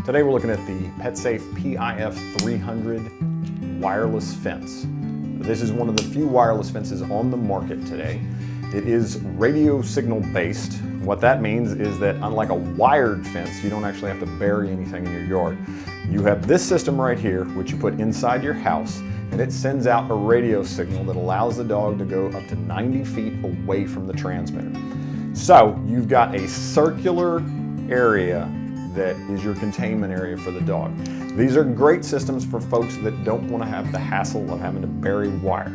Today we're looking at the PetSafe PIF 300 wireless fence. This is one of the few wireless fences on the market today. It is radio signal based. What that means is that unlike a wired fence, you don't actually have to bury anything in your yard. You have this system right here, which you put inside your house, and it sends out a radio signal that allows the dog to go up to 90 feet away from the transmitter. So you've got a circular area that is your containment area for the dog. These are great systems for folks that don't want to have the hassle of having to bury wire.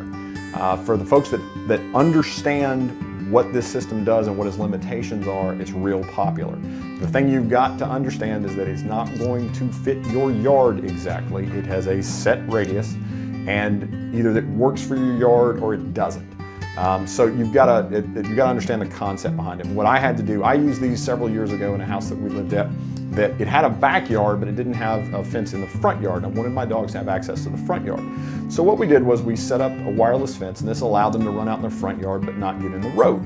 For the folks that understand what this system does and what its limitations are, it's real popular. The thing you've got to understand is that it's not going to fit your yard exactly. It has a set radius, and either it works for your yard or it doesn't. So you've got to understand the concept behind it. What I had to do, I used these several years ago in a house that we lived at, that it had a backyard, but it didn't have a fence in the front yard. I wanted my dogs to have access to the front yard. So what we did was we set up a wireless fence, and this allowed them to run out in the front yard but not get in the road.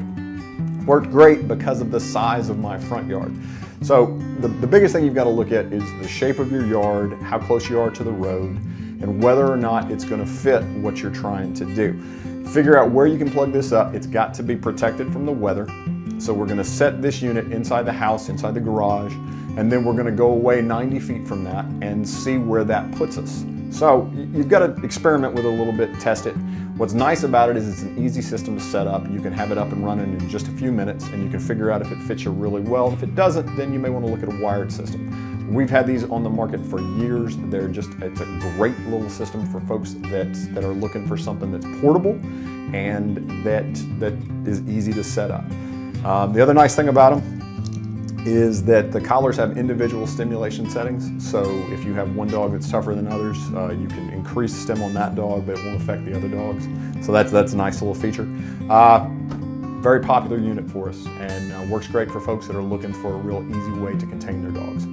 Worked great because of the size of my front yard. So the biggest thing you've got to look at is the shape of your yard, how close you are to the road, and whether or not it's going to fit what you're trying to do. Figure out where you can plug this up. It's got to be protected from the weather. So we're going to set this unit inside the house, inside the garage, and then we're going to go away 90 feet from that and see where that puts us. So you've got to experiment with it a little bit, test it. What's nice about it is it's an easy system to set up. You can have it up and running in just a few minutes, and you can figure out if it fits you really well. If it doesn't, then you may want to look at a wired system. We've had these on the market for years. It's a great little system for folks that are looking for something that's portable and that is easy to set up. The other nice thing about them is that the collars have individual stimulation settings. So if you have one dog that's tougher than others, you can increase the stim on that dog, but it won't affect the other dogs. So that's a nice little feature. Very popular unit for us, and works great for folks that are looking for a real easy way to contain their dogs.